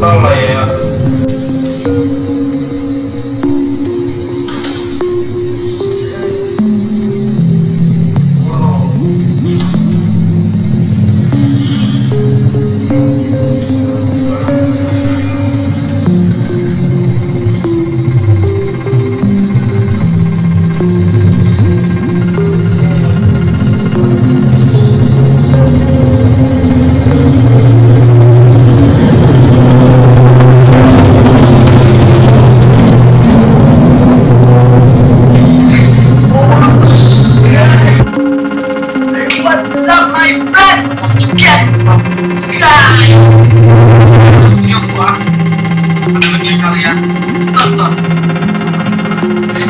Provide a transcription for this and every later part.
salah ya. What's up, my friend? Again, guys. Video gua pada bagian kalian tonton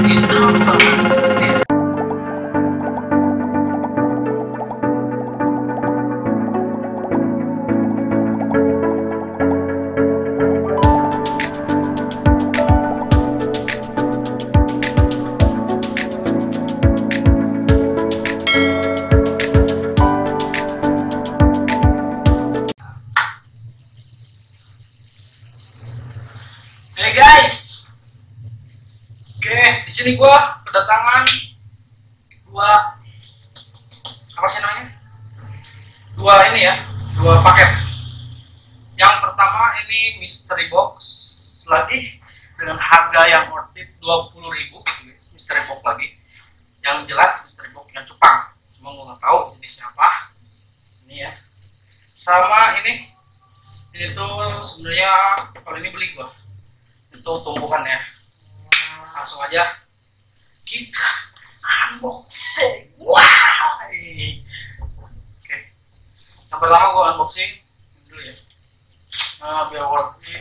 intro sih. Hey guys, oke, di sini gua kedatangan dua apa sih namanya? Dua paket. Yang pertama ini mystery box lagi dengan harga yang worth it 20.000 gitu guys. Mystery box lagi. Yang jelas mystery box yang cupang. Cuma gua nggak tahu jenisnya apa. Ini ya. Sama ini tuh sebenarnya kalau ini beli gua. Itu tumbuhan ya. Langsung aja kita unboxing. Wow. Oke. Yang pertama gua unboxing dulu ya. Nah, biar worth it.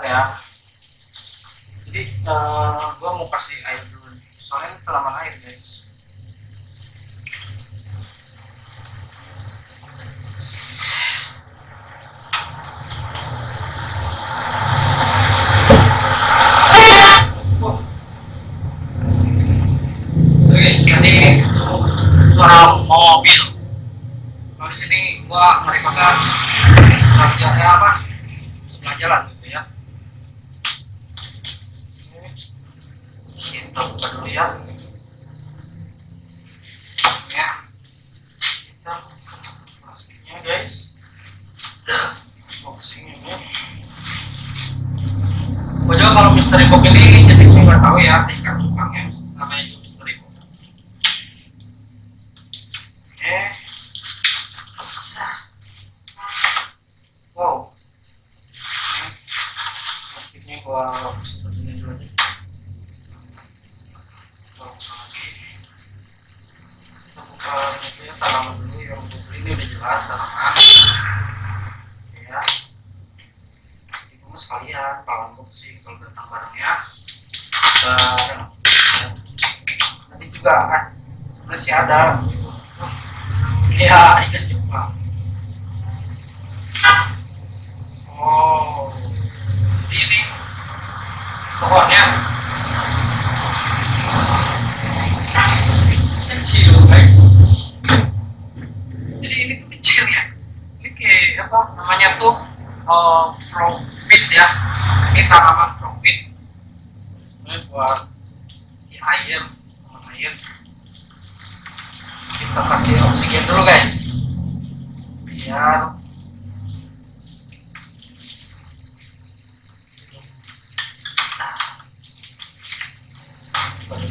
Ya. Jadi gua mau kasih air dulu nih. Soalnya ini tanaman air guys. Ini suara mobil. Kalau di sini gua merupakan sebelah jalan gitu ya. Kita buka dulu ya. Ya, kita buka plastiknya guys. Boxing ini. Gua juga kalau mystery box ini jadi saya nggak tahu ya ikan cupangnya namanya itu mystery box. Wow, plastiknya gua seperti ini dulu nih. Kita buka itu ya, tanaman dulu yang beli ini udah jelas tanaman. Ya, itu mas sekalian kalau unboxing kalau datang barangnya. Nanti juga kan masih ada ya ikan cupang. Oh, jadi ini pohonnya kecil guys. Jadi ini tuh kecil ya. Ini kayak apa namanya tuh frog pit ya. Ini tanaman frog pit. Ini buat air, air. Kita kasih oksigen dulu guys, biar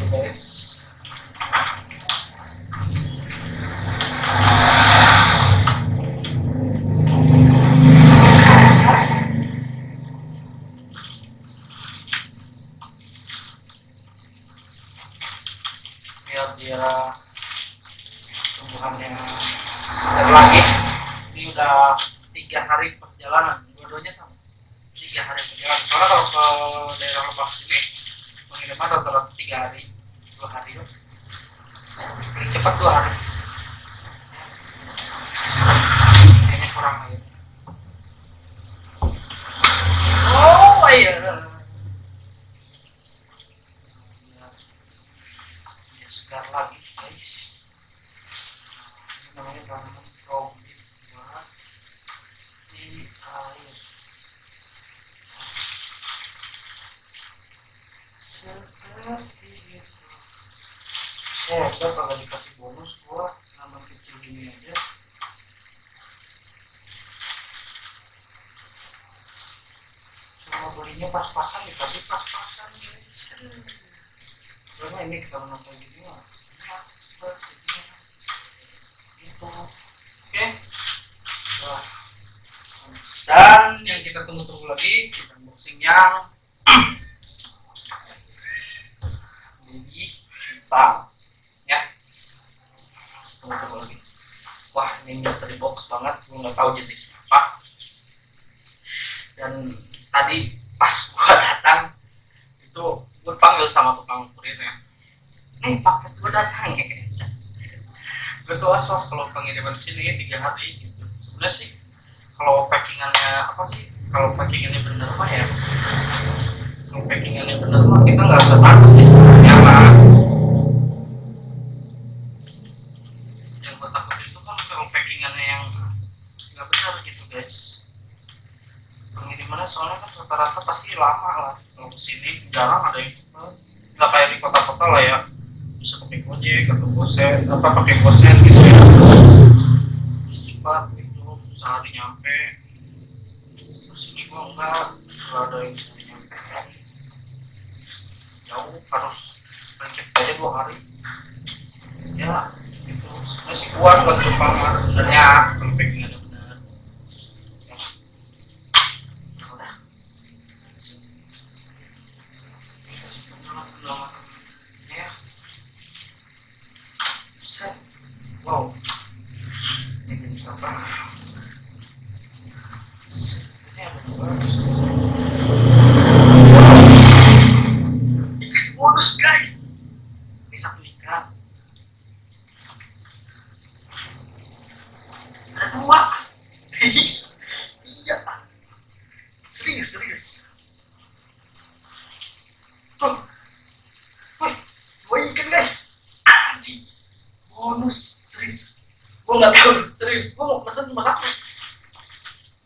guys. Biar dia tumbuhannya segar lagi. Ini udah 3 hari perjalanan, dua-duanya sama 3 hari perjalanan. Soalnya kalau ke daerah Lebak sini pengiriman rata-rata 3 hari, 2 hari loh. Paling cepat 2 hari. Kayaknya kurang air. Oh iya. Dia segar lagi guys. Ini namanya tanaman frog pit. Oh udah kalau dikasih bonus gua aman kecil gini aja. Cuma belinya pas-pasan, dikasih pas-pasan guys. Karena ini kita menonton gini mah gitu. Oke. Nah, dan yang kita tunggu-tunggu lagi kita unboxingnya jadi hitam ya. Tunggu-tunggu lagi. Wah ini mystery box banget, gue nggak tahu jenisnya apa. Dan tadi pas gua datang itu gue panggil sama tukang kurirnya, nih paket gue datang ya. Gue tuh was-was kalau pengiriman sini 3 hari gitu. Sebenarnya sih kalau packingannya apa sih, kalau packingannya bener mah ya, kalau packingannya bener mah kita nggak usah takut sih sebenarnya lah. Yang gue takut itu kan kalau packingannya yang nggak benar gitu guys. Pengirimannya soalnya kan rata-rata pasti lama lah. Kalau kesini jarang ada yang cepat, nggak kayak di kota-kota lah ya, bisa pakai Gojek atau Gosen apa pakai Gosen gitu ya, terus cepat gitu, sehari nyampe. Terus ini gua nggak ada yang sehari nyampe, jauh, harus paling aja 2 hari ya gitu. Masih kuat buat Jepang mah sebenarnya kalau packingannya benar ya. Udah ya. Set. Wow, ini apa? Ini apa dikasih bonus guys. Ini satu ikan, ada 2. Iya, serius tuh. Woi, 2 ikan guys, anjing bonus serius. Gue nggak tahu serius, gue mau pesen cuma 1,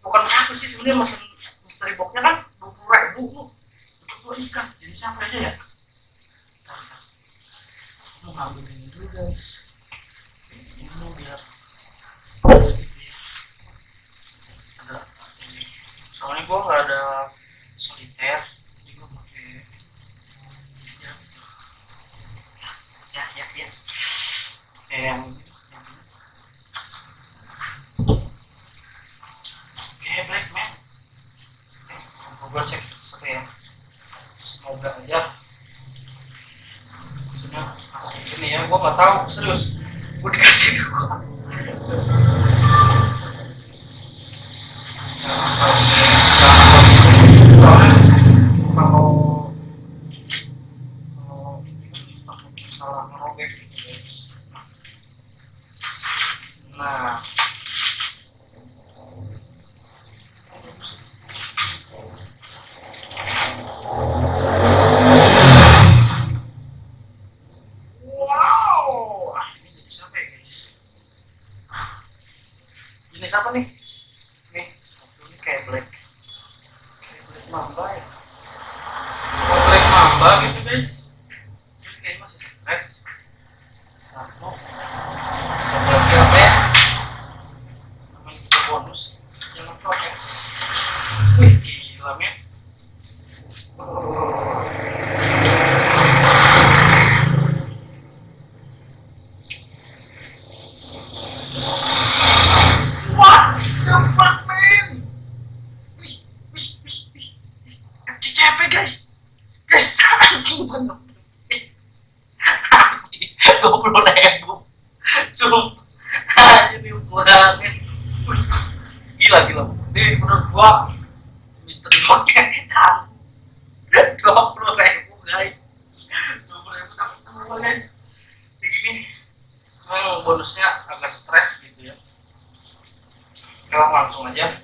bukan 1 sih sebenarnya, pesen mystery boxnya kan 20.000 untuk 2 ikan, jadi siapa aja ya. Bentar. Mau ngambil ini dulu guys, ini dulu biar pas gitu ya. Ada ini, soalnya gue nggak ada soliter, jadi gue pakai ini aja. Ya. Oke, yang ini. Oke, Black Man. Gue cek satu ya. Semoga aja sudah kasih ini ya. Gue nggak tahu serius. Gue dikasih juga. Kalau salah ngerobek gitu guys. Nah, wow, ini jadi siapa ya guys? Ini siapa nih? Nih, satu ini kayak black mamba ya. Black mamba gitu guys. Ini kayaknya masih stres. Satu lagi apa ya? Namanya juga bonus, jangan protes. Wih, gila men. What the fuck man? Wih. FCCP guys, anjing bener. Anjing 20.000. Sumpah, ini ukuran guys. Gila. Ini menurut gua mystery boxnya edan 20.000 guys. 20.000 dapat teman guys. Kayak gini. Memang bonusnya agak stres gitu ya. Oke, langsung aja.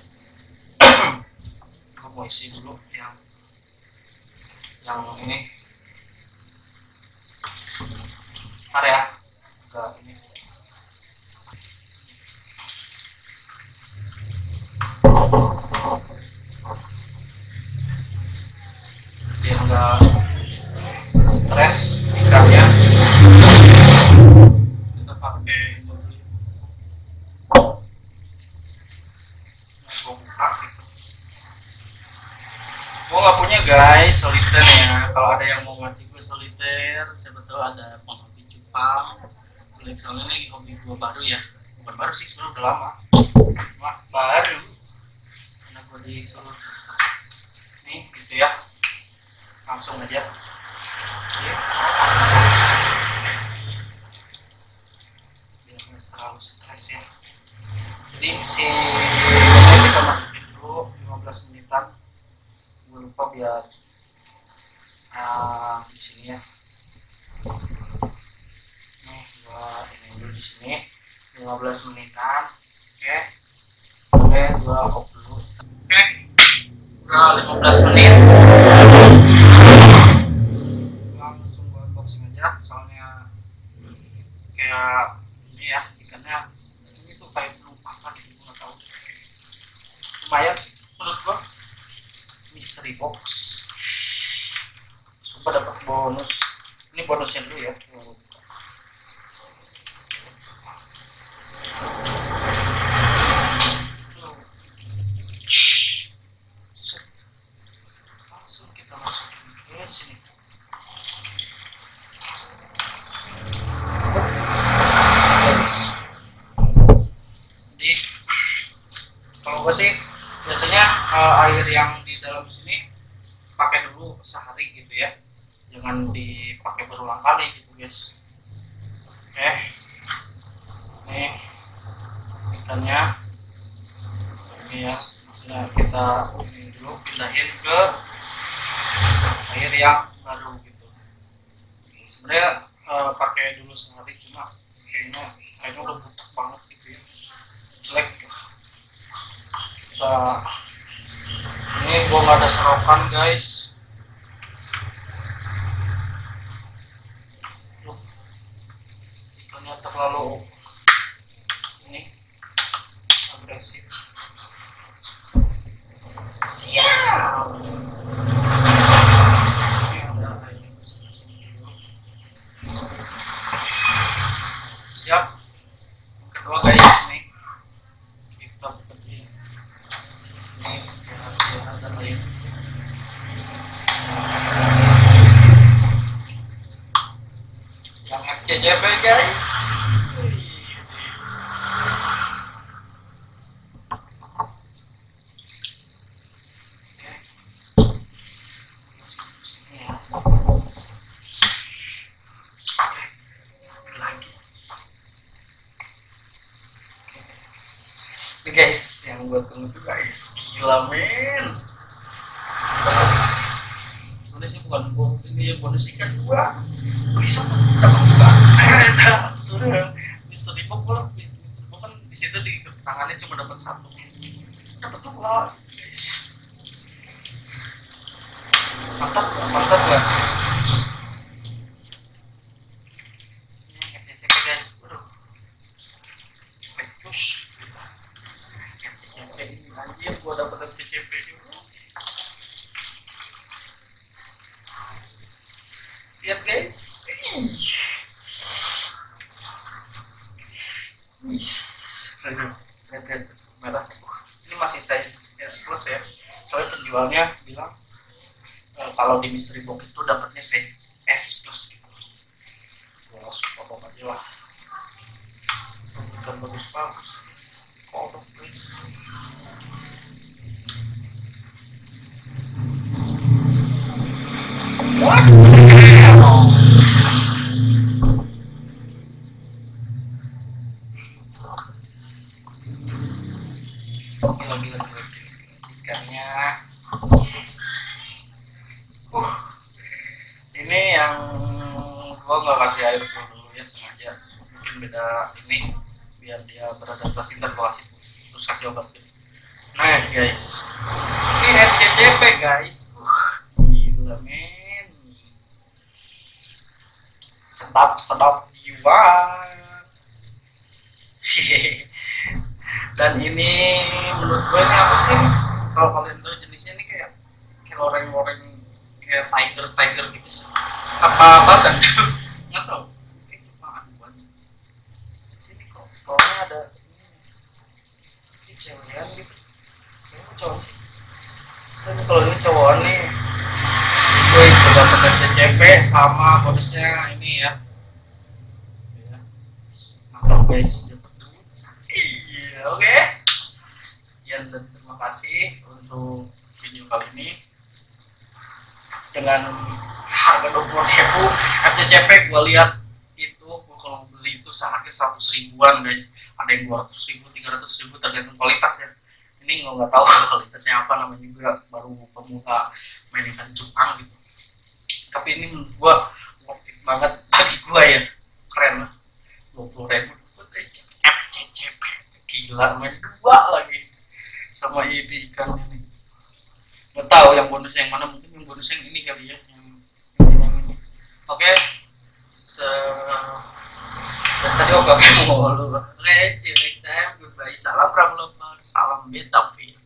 Aku mau isi dulu yang ini. Ntar ya. Ke ini. Biar enggak stres ikannya. guys, soliter ya. Kalau ada yang mau ngasih gue soliter, saya betul ada penghobi Jepang. Soalnya ini hobi gue baru ya, bukan baru sih, sebenarnya udah lama. Wah, baru. Karena gue disuruh nih gitu ya, langsung aja. Biar nggak terlalu stres ya. Jadi si kita masukin dulu 15 menitan. Gue lupa biar di sini ya. Nih gua ini dulu di sini 15 menitan. Oke, gua off dulu. Oke, udah 15 menit. Langsung gua unboxing aja, soalnya kayak ini ya, ikannya ini tuh kayak belum apa gitu, gua nggak tahu. Lumayan sih menurut gua. Mystery box. Coba dapat bonus. Ini bonusnya dulu ya. Langsung kita masukin ke sini. Jadi kalau gue sih biasanya air yang di dalam sini pakai dulu sehari gitu ya, jangan dipakai berulang kali gitu guys. Oke, nih ikannya ini ya, maksudnya kita ini dulu pindahin ke air yang baru gitu. Sebenarnya pakai dulu sehari, cuma kayaknya udah butek banget gitu ya, jelek gitu. Ini gua nggak ada serokan guys. Ikannya terlalu ini agresif. Siap. Ini udah ini. Siap. Kedua guys, nih kita bekerja. Ini ada lain. Yang FCJP guys. Ini guys, yang gue tunggu tuh guys, gila men. Sebenarnya sih bukan bonus, ini bonus ikan gua bisa dapat juga. Sudah Mystery Box kan di situ di tangannya cuma dapat satu, dapat dua guys. Mantap lah. Ini guys, push. Anjir, gua dapet CCP juga. Lihat guys. Lihat merah. Ini masih size S plus ya. Soalnya penjualnya bilang kalau di Mystery Box itu dapatnya size S plus gitu. Gua langsung potong aja lah. Bukan bagus. Kodok please. What? Gila. Ikannya. Ini yang gua nggak kasih air dulu ya, sengaja. Mungkin beda ini biar dia beradaptasi, ntar gua kasih terus kasih obat gitu. Nah guys, ini FCCP guys. Gila men. Sedap jiwa. Dan ini menurut gue ini apa sih? Kalau kalian tahu jenisnya ini kayak loreng-loreng kayak tiger gitu sih. Apa bagan? Nggak tahu. Kayak Jepang banget. Ini kok kolnya ada ini cewekan gitu. Kayaknya cowok sih. Tapi kalau ini cowok nih FTCP sama bonusnya ini ya. Mantap guys. Iya, oke. Sekian dan terima kasih untuk video kali ini. Dengan harga 20.000 FTCP gue lihat itu gue kalau beli itu seharga 100 ribuan guys. Ada yang 200.000, 300.000 tergantung kualitas ya. Ini nggak tahu kualitasnya apa, namanya juga baru pemula main ikan cupang gitu. Tapi ini menurut gue worth it banget bagi gue ya, keren lah. 20.000 FTCP, gila, main dua lagi sama ini ikan ini. Nggak tahu yang bonus yang mana, mungkin yang bonus yang ini kali ya, yang ini. Oke, dan tadi oke mulu. Oke, see you next time. Goodbye. Salam Pramlover, salam Betavi.